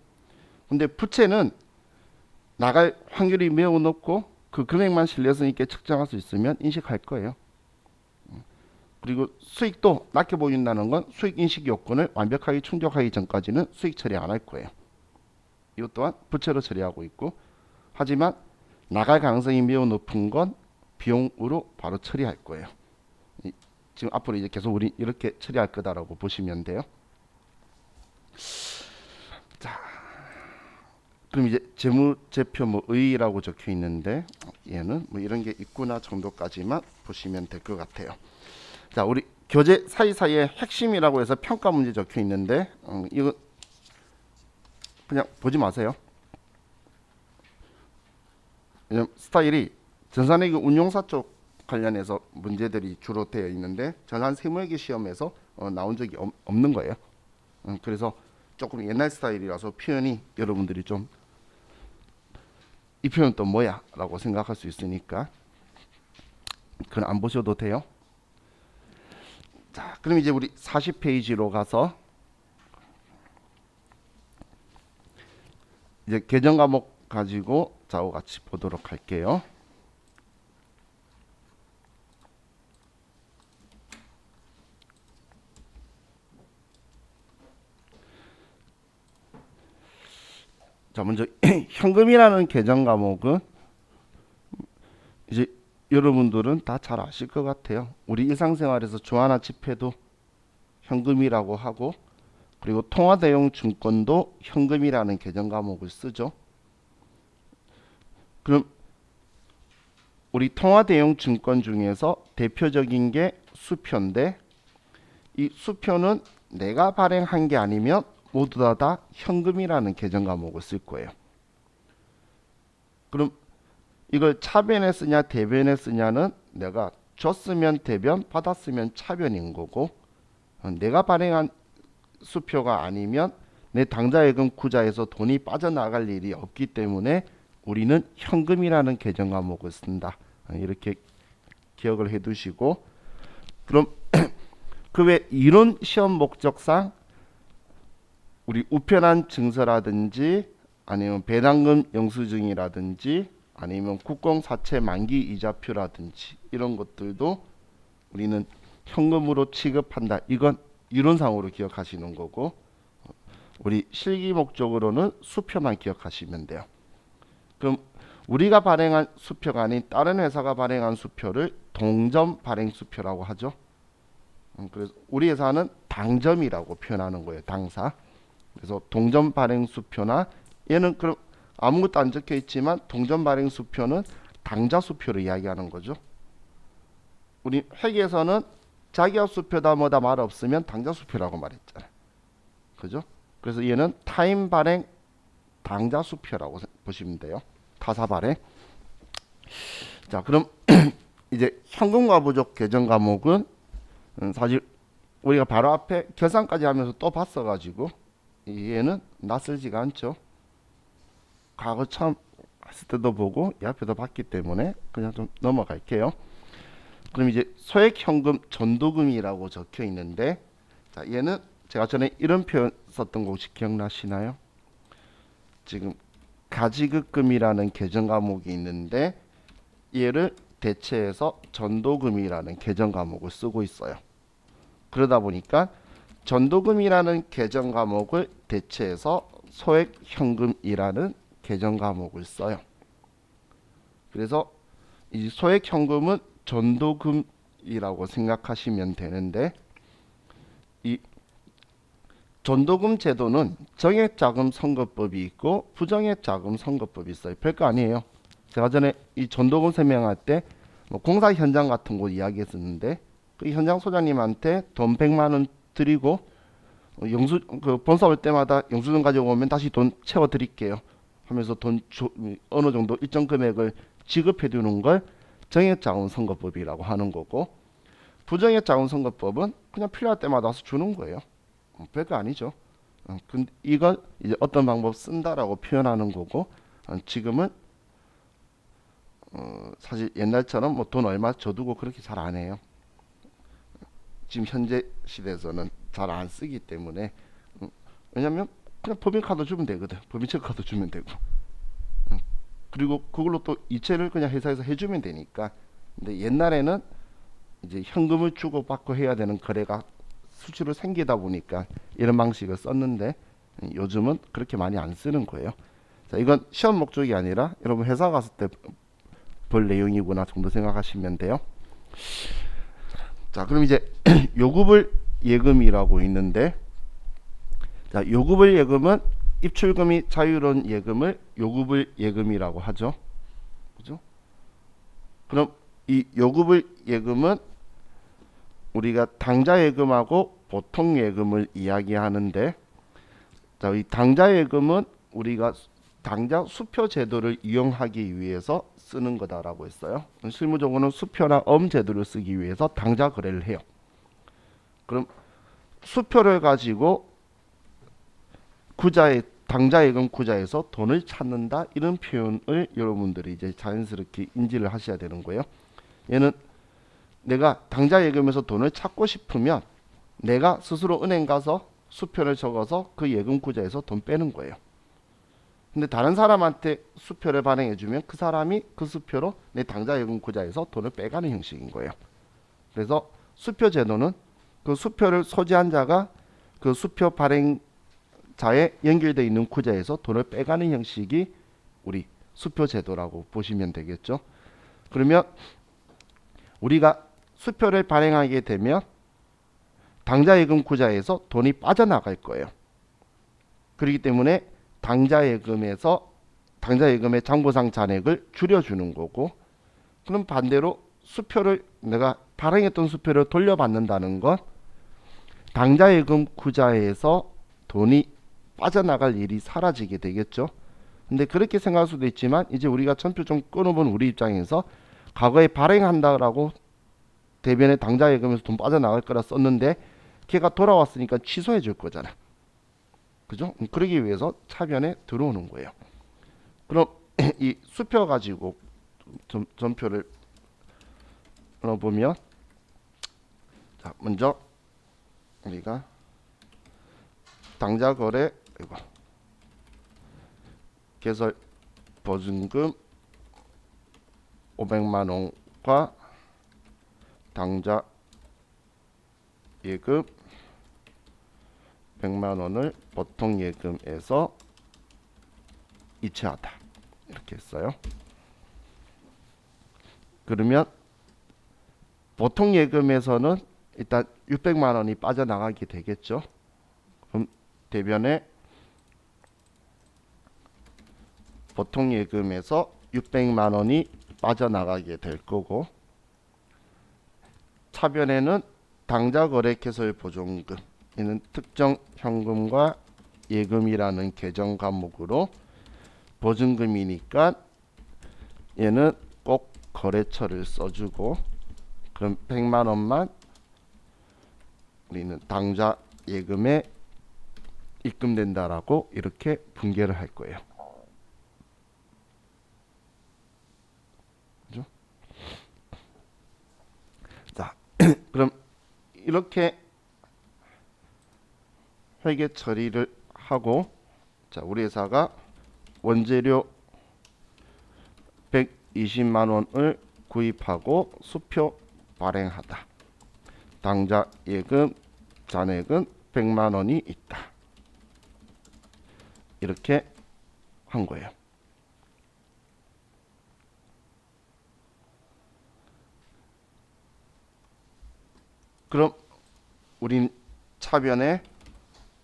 근데 부채는 나갈 확률이 매우 높고 그 금액만 신뢰성 있게 측정할 수 있으면 인식할 거예요. 그리고 수익도 낮게 보인다는 건 수익 인식 요건을 완벽하게 충족하기 전까지는 수익 처리 안 할 거예요. 이것 또한 부채로 처리하고 있고 하지만 나갈 가능성이 매우 높은 건 비용으로 바로 처리할 거예요. 지금 앞으로 이제 계속 우리 이렇게 처리할 거다라고 보시면 돼요. 자, 그럼 이제 재무제표 뭐 의의라고 적혀 있는데 얘는 뭐 이런 게 있구나 정도까지만 보시면 될 것 같아요. 자, 우리 교재 사이사이에 핵심이라고 해서 평가 문제 적혀 있는데 이거 그냥 보지 마세요. 왜냐면 스타일이 전산회계 운용사 쪽 관련해서 문제들이 주로 되어 있는데 전산 세무회계 시험에서 나온 적이 없는 거예요. 그래서 조금 옛날 스타일이라서 표현이 여러분들이 좀 이 표현 또 뭐야 라고 생각할 수 있으니까 그건 안 보셔도 돼요. 자, 그럼 이제 우리 40페이지로 가서 이제 계정 과목 가지고 저하고 같이 보도록 할게요. 자, 먼저 현금이라는 계정 과목은 이제 여러분들은 다 잘 아실 것 같아요. 우리 일상생활에서 주하나 지폐도 현금이라고 하고 그리고 통화대용 증권도 현금이라는 계정 과목을 쓰죠. 그럼 우리 통화대용 증권 중에서 대표적인 게 수표인데 이 수표는 내가 발행한 게 아니면 모두 다 현금이라는 계정 과목을 쓸 거예요. 그럼 이걸 차변에 쓰냐 대변에 쓰냐는 내가 줬으면 대변 받았으면 차변인 거고 내가 발행한 수표가 아니면 내 당좌예금 구좌에서 돈이 빠져나갈 일이 없기 때문에 우리는 현금이라는 계정 과목을 쓴다. 이렇게 기억을 해 두시고 그럼 그 외 이론 시험 목적상 우리 우편한 증서라든지 아니면 배당금 영수증이라든지 아니면 국공사채 만기 이자표라든지 이런 것들도 우리는 현금으로 취급한다. 이건 이론상으로 기억하시는 거고 우리 실기 목적으로는 수표만 기억하시면 돼요. 그럼 우리가 발행한 수표가 아닌 다른 회사가 발행한 수표를 동점 발행 수표라고 하죠. 그래서 우리 회사는 당점이라고 표현하는 거예요. 당사. 그래서 동점 발행 수표나 얘는 그럼 아무것도 안 적혀 있지만 동점 발행 수표는 당좌 수표를 이야기하는 거죠. 우리 회계에서는 자기야 수표다 뭐다 말 없으면 당좌 수표라고 말했잖아요. 그죠? 그래서 얘는 타임 발행 당좌 수표라고 보시면 돼요. 타사 발행. 자, 그럼 이제 현금과 부족 계정 과목은 사실 우리가 바로 앞에 결산까지 하면서 또 봤어가지고 얘는 낯설지가 않죠. 과거 처음 했을 때도 보고 이 앞에도 봤기 때문에 그냥 좀 넘어갈게요. 그럼 이제 소액 현금 전도금이라고 적혀 있는데 자, 얘는 제가 전에 이런 표현 썼던 거 혹시 기억나시나요? 지금 가지급금이라는 계정 과목이 있는데 얘를 대체해서 전도금이라는 계정 과목을 쓰고 있어요. 그러다 보니까 전도금이라는 계정 과목을 대체해서 소액현금이라는 계정 과목을 써요. 그래서 이 소액현금은 전도금이라고 생각하시면 되는데, 이 전도금 제도는 정액자금 선거법이 있고 부정액자금 선거법이 있어요. 별거 아니에요. 제가 전에 이 전도금 설명할 때 뭐 공사 현장 같은 곳 이야기했었는데, 그 현장 소장님한테 돈 100만 원 드리고 영수 그 본사 올 때마다 영수증 가지고 오면 다시 돈 채워 드릴게요 하면서 어느 정도 일정 금액을 지급해 두는 걸 정액자금 선거법이라고 하는 거고, 부정액자금 선거법은 그냥 필요할 때마다 와서 주는 거예요. 별거 아니죠. 근데 이걸 이제 어떤 방법 쓴다라고 표현하는 거고, 지금은 사실 옛날처럼 뭐 돈 얼마 줘두고 그렇게 잘 안 해요. 지금 현재 시대에서는 잘 안 쓰기 때문에, 왜냐면 그냥 법인카드 주면 되거든. 법인체크카드 주면 되고, 그리고 그걸로 또 이체를 그냥 회사에서 해주면 되니까. 근데 옛날에는 이제 현금을 주고 받고 해야 되는 거래가 수시로 생기다 보니까 이런 방식을 썼는데, 요즘은 그렇게 많이 안 쓰는 거예요. 자, 이건 시험 목적이 아니라 여러분 회사 갔을 때 볼 내용이구나 정도 생각하시면 돼요. 자, 그럼 이제 요구불 예금이라고 있는데, 자, 요구불 예금은 입출금이 자유로운 예금을 요구불 예금이라고 하죠. 그죠? 그럼 이 요구불 예금은 우리가 당좌 예금하고 보통 예금을 이야기하는데, 자, 이 당좌 예금은 우리가 당좌 수표 제도를 이용하기 위해서 쓰는 거다라고 했어요. 실무적으로는 수표나 엄 제도를 쓰기 위해서 당좌 거래를 해요. 그럼 수표를 가지고 구자의 당좌 예금 구자에서 돈을 찾는다, 이런 표현을 여러분들이 이제 자연스럽게 인지를 하셔야 되는 거예요. 얘는 내가 당좌 예금에서 돈을 찾고 싶으면 내가 스스로 은행 가서 수표를 적어서 그 예금 구자에서 돈 빼는 거예요. 근데 다른 사람한테 수표를 발행해주면 그 사람이 그 수표로 내 당좌 예금 구자에서 돈을 빼가는 형식인 거예요. 그래서 수표 제도는 그 수표를 소지한 자가 그 수표 발행자에 연결되어 있는 구자에서 돈을 빼가는 형식이 우리 수표 제도라고 보시면 되겠죠. 그러면 우리가 수표를 발행하게 되면 당좌 예금 구자에서 돈이 빠져나갈 거예요. 그렇기 때문에 당좌 예금의 장부상 잔액을 줄여주는 거고, 그럼 반대로 수표를 내가 발행했던 수표를 돌려받는다는 건 당좌 예금 구자에서 돈이 빠져나갈 일이 사라지게 되겠죠. 근데 그렇게 생각할 수도 있지만, 이제 우리가 전표 좀 끊어본 우리 입장에서 과거에 발행한다라고 대변에 당좌 예금에서 돈 빠져나갈 거라 썼는데 걔가 돌아왔으니까 취소해 줄 거잖아. 그죠? 그러기 위해서 차변에 들어오는 거예요. 그럼 이 수표 가지고 전표를 보면, 자, 먼저 우리가 당좌 거래, 이거 개설 보증금 500만 원과 당좌 예금 100만 원을 보통 예금에서 이체하다, 이렇게 했어요. 그러면 보통 예금에서는 일단 600만 원이 빠져나가게 되겠죠. 그럼 대변에 보통 예금에서 600만 원이 빠져나가게 될 거고, 차변에는 당좌 거래 개설 보증금, 이는 특정 현금과 예금이라는 계정 과목으로 보증금이니까 얘는 꼭 거래처를 써주고, 그럼 100만 원만 우리는 당좌 예금에 입금된다라고 이렇게 분개를 할 거예요. 그죠? 자, 그럼 이렇게 회계 처리를 하고, 자, 우리 회사가 원재료 120만 원을 구입하고 수표 발행하다. 당좌 예금 잔액은 100만 원이 있다. 이렇게 한 거예요. 그럼 우린 차변에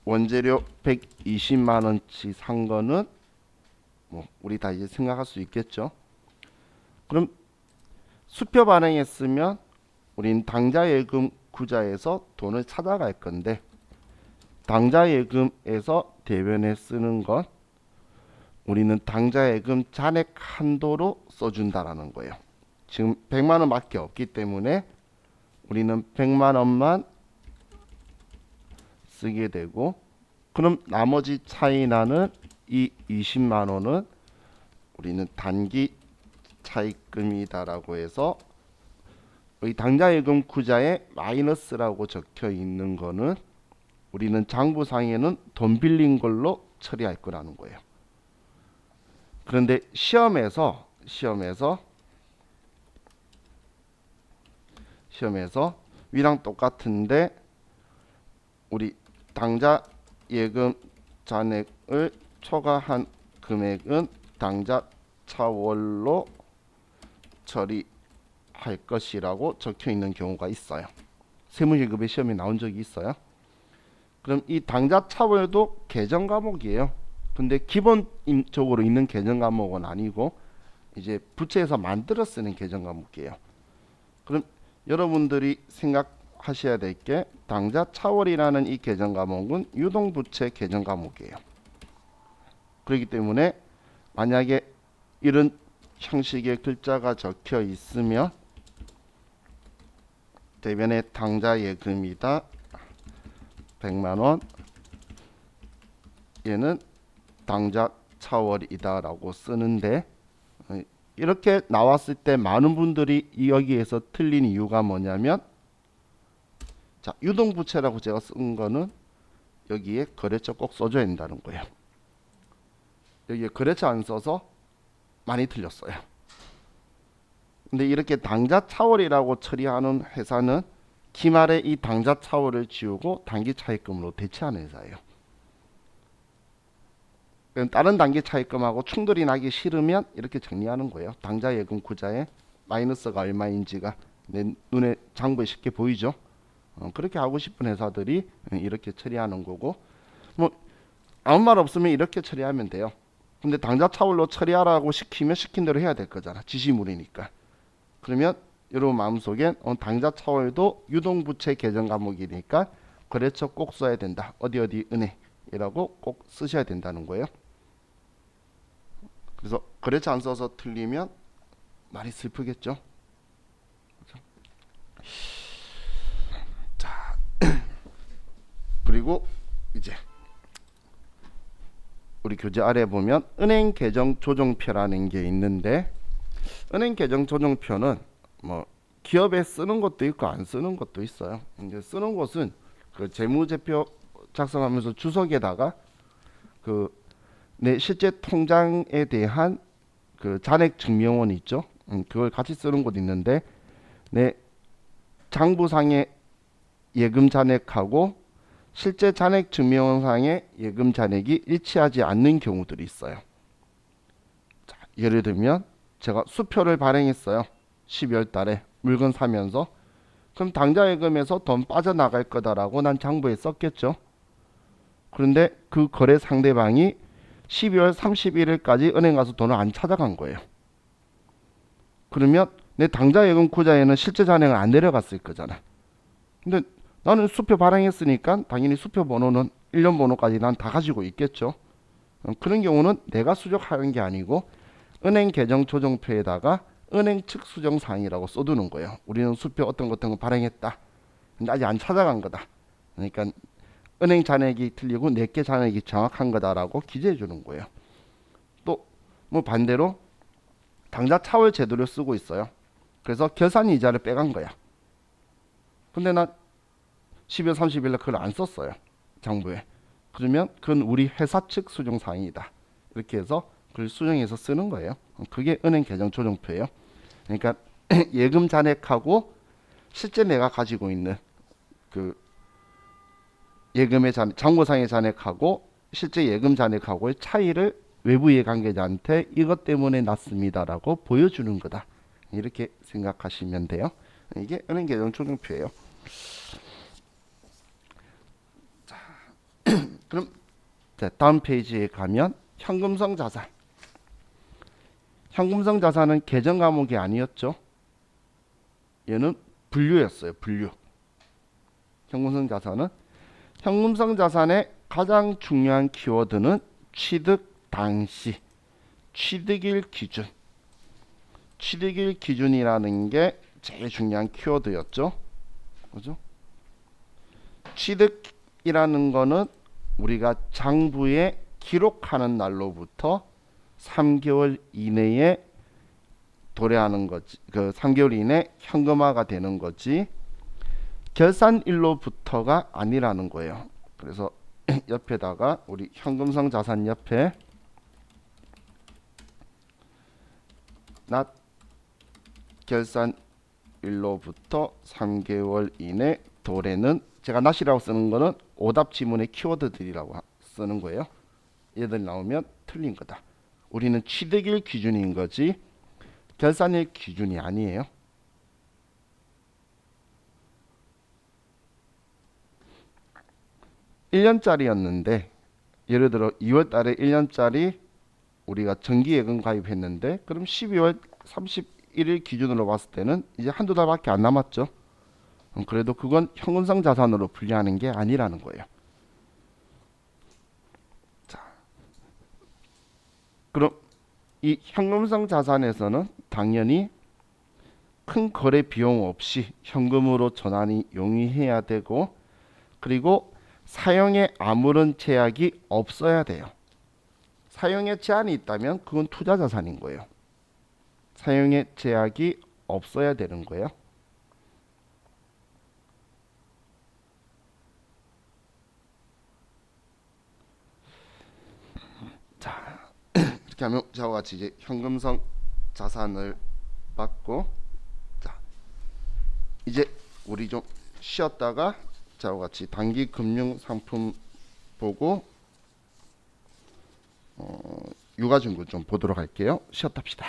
원재료 120만 원치 산 거는 뭐 우리 다 이제 생각할 수 있겠죠. 그럼 수표 발행했으면 우린 당좌 예금 구자에서 돈을 찾아갈 건데 당좌 예금에서 대변에 쓰는 건 우리는 당좌 예금 잔액 한도로 써준다라는 거예요. 지금 100만 원밖에 없기 때문에 우리는 100만 원만 쓰게 되고, 그럼 나머지 차이 나는 이 20만 원은 우리는 단기 차입금이다라고 해서 이 당좌 예금 구자에 마이너스라고 적혀 있는 거는 우리는 장부상에는 돈 빌린 걸로 처리할 거라는 거예요. 그런데 시험에서 위랑 똑같은데 우리 당좌 예금 잔액을 초과한 금액은 당좌 차월로 처리할 것이라고 적혀 있는 경우가 있어요. 세무시급의 시험에 나온 적이 있어요. 그럼 이 당좌 차월도 계정 과목이에요. 근데 기본적으로 있는 계정 과목은 아니고 이제 부채에서 만들어 쓰는 계정 과목이에요. 그럼 여러분들이 생각하셔야 될 게 당좌 차월이라는 이 계정 과목은 유동부채 계정 과목이에요. 그렇기 때문에 만약에 이런 형식의 글자가 적혀 있으면 대변에 당좌 예금이다 100만 원, 얘는 당좌 차월이다 라고 쓰는데, 이렇게 나왔을 때 많은 분들이 여기에서 틀린 이유가 뭐냐면, 자, 유동부채라고 제가 쓴 거는 여기에 거래처 꼭 써줘야 된다는 거예요. 여기에 거래처 안 써서 많이 틀렸어요. 근데 이렇게 당좌 차월이라고 처리하는 회사는 기말에 이 당좌 차월을 지우고 단기 차입금으로 대체하는 회사예요. 다른 단기 차입금하고 충돌이 나기 싫으면 이렇게 정리하는 거예요. 당좌 예금 구자에 마이너스가 얼마인지가 내 눈에 장부에 쉽게 보이죠. 그렇게 하고 싶은 회사들이 이렇게 처리하는 거고, 뭐 아무 말 없으면 이렇게 처리하면 돼요. 근데 당좌 차월로 처리하라고 시키면 시킨 대로 해야 될 거잖아. 지시물이니까. 그러면 여러분 마음속엔 당좌 차월도 유동부채 계정 과목이니까 거래처 꼭 써야 된다. 어디 은행이라고 꼭 쓰셔야 된다는 거예요. 그래서 거래처 안 써서 틀리면 많이 슬프겠죠. 그렇죠? 자, 그리고 이제 우리 교재 아래 보면 은행 계정 조정표라는 게 있는데, 은행 계정 조정표는 뭐 기업에 쓰는 것도 있고 안 쓰는 것도 있어요. 이제 쓰는 것은 그 재무제표 작성하면서 주석에다가 그 내 실제 통장에 대한 그 잔액 증명원 있죠. 그걸 같이 쓰는 곳 있는데, 내 장부상의 예금 잔액하고 실제 잔액 증명원상의 예금 잔액이 일치하지 않는 경우들이 있어요. 자, 예를 들면 제가 수표를 발행했어요. 12월 달에 물건 사면서. 그럼 당좌 예금에서 돈 빠져나갈 거다라고 난 장부에 썼겠죠. 그런데 그 거래 상대방이 12월 31일까지 은행 가서 돈을 안 찾아간 거예요. 그러면 내 당좌 예금 구자에는 실제 잔액은 안 내려갔을 거잖아. 근데 나는 수표 발행했으니까 당연히 수표 번호는 1년 번호까지 난 다 가지고 있겠죠. 그런 경우는 내가 수정하는 게 아니고 은행 계정 조정표에다가 은행 측 수정사항이라고 써두는 거예요. 우리는 수표 어떤 거 발행했다. 근데 아직 안 찾아간 거다. 그러니까 은행 잔액이 틀리고 내게 잔액이 정확한 거다라고 기재해 주는 거예요. 또 뭐 반대로 당좌 차월 제도를 쓰고 있어요. 그래서 결산 이자를 빼간 거야. 근데 나 12월 30일날 그걸 안 썼어요. 장부에. 그러면 그건 우리 회사 측 수정사항이다. 이렇게 해서 그걸 수정해서 쓰는 거예요. 그게 은행 계정 조정표예요. 그러니까 예금 잔액하고 실제 내가 가지고 있는 그 예금의 잔고상의 잔액하고 실제 예금 잔액하고의 차이를 외부 이해관계자한테 이것 때문에 났습니다라고 보여주는 거다. 이렇게 생각하시면 돼요. 이게 은행 계정 조정표예요. 그럼 다음 페이지에 가면 현금성 자산. 현금성 자산은 계정 과목이 아니었죠. 얘는 분류였어요. 분류. 현금성 자산의 가장 중요한 키워드는 취득 당시, 취득일 기준. 취득일 기준이라는 게 제일 중요한 키워드였죠. 그죠? 취득이라는 거는 우리가 장부에 기록하는 날로부터 3개월 이내에 도래하는 거지. 그 3개월 이내 현금화가 되는 거지. 결산일로부터가 아니라는 거예요. 그래서 옆에다가 우리 현금성 자산 옆에 not 결산일로부터 3개월 이내 도래는 제가 not이라고 쓰는 거는 오답 지문의 키워드들이라고 쓰는 거예요. 얘들 나오면 틀린 거다. 우리는 취득일 기준인 거지 결산일 기준이 아니에요. (1년짜리였는데) 예를 들어 2월 달에 1년짜리 우리가 정기예금 가입했는데 그럼 12월 31일 기준으로 봤을 때는 이제 한두 달밖에 안 남았죠. 그래도 그건 현금성 자산으로 분류하는 게 아니라는 거예요. 자, 그럼 이 현금성 자산에서는 당연히 큰 거래 비용 없이 현금으로 전환이 용이해야 되고 그리고 사용에 아무런 제약이 없어야 돼요. 사용에 제한이 있다면 그건 투자 자산인 거예요. 사용에 제약이 없어야 되는 거예요. 자, 이렇게 하면 저와 같이 이제 현금성 자산을 받고 자, 이제 우리 좀 쉬었다가 저와 같이 단기 금융 상품 보고 유가증권 좀 보도록 할게요. 쉬었답시다.